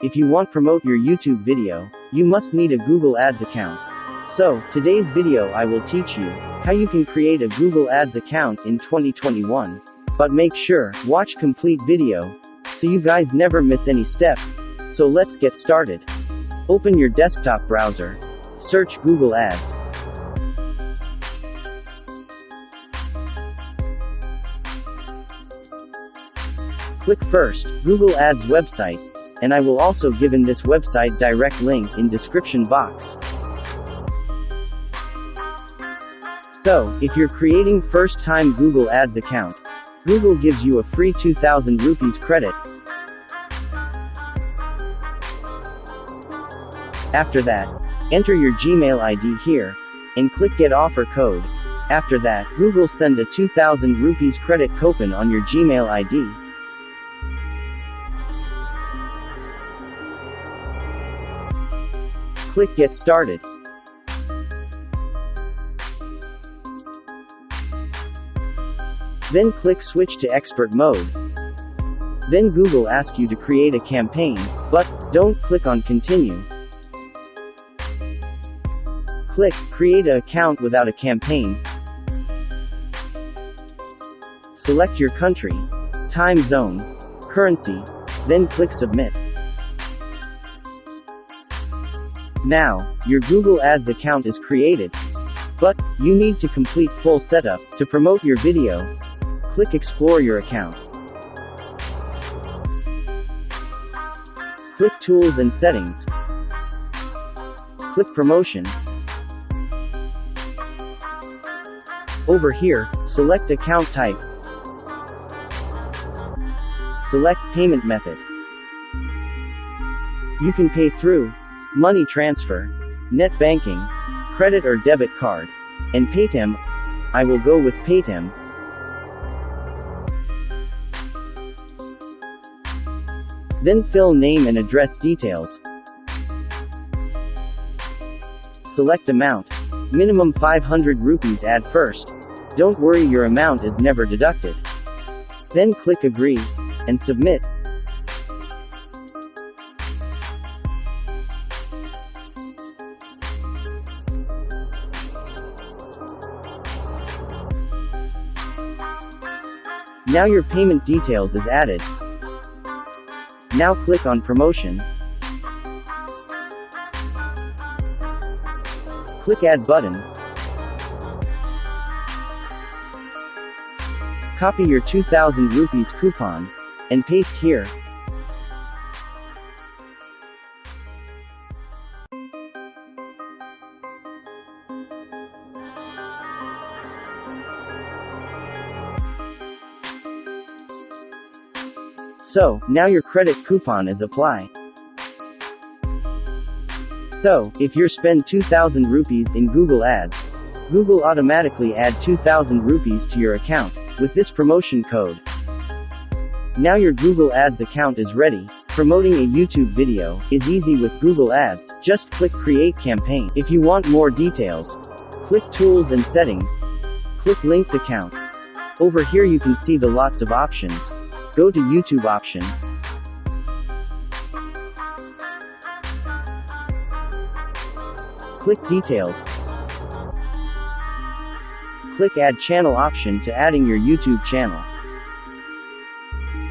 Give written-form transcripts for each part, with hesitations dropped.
if you want to promote your YouTube video, you must need a Google Ads account. So, today's video I will teach you how you can create a Google Ads account in 2021. But make sure, watch complete video, so you guys never miss any step. So let's get started. Open your desktop browser. Search Google Ads. Click first, Google Ads website, and I will also given this website direct link in description box. So, if you're creating first time Google Ads account, Google gives you a free 2000 rupees credit. After that, enter your Gmail ID here, and click Get Offer Code. After that, Google send a 2000 rupees credit coupon on your Gmail ID. Click Get Started. Then click Switch to Expert Mode. Then Google asks you to create a campaign, but don't click on Continue. Click Create an account without a campaign. Select your country, time zone, currency, then click Submit. Now, your Google Ads account is created. But, you need to complete full setup to promote your video. Click Explore your account. Click Tools and Settings. Click Promotion. Over here, select Account Type. Select Payment Method. You can pay through money transfer, net banking, credit or debit card, and Paytm. I will go with Paytm. Then fill name and address details. Select amount. Minimum 500 rupees add first. Don't worry, your amount is never deducted. Then click Agree, and Submit. Now your payment details is added. Now click on Promotion. Click Add button. Copy your 2000 rupees coupon, and paste here. So, now your credit coupon is applied. So, if you spend 2000 rupees in Google Ads, Google automatically add 2000 rupees to your account, with this promotion code. Now your Google Ads account is ready. Promoting a YouTube video is easy with Google Ads, just click Create Campaign. If you want more details, click Tools and Settings. Click Linked Account. Over here you can see the lots of options. Go to YouTube option. Click Details. Click Add Channel option to adding your YouTube channel.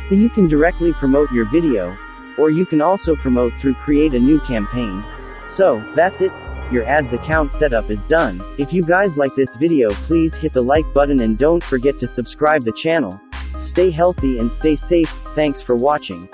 So you can directly promote your video, or you can also promote through create a new campaign. So, that's it. Your ads account setup is done. If you guys like this video, please hit the like button and don't forget to subscribe the channel. Stay healthy and stay safe. Thanks for watching.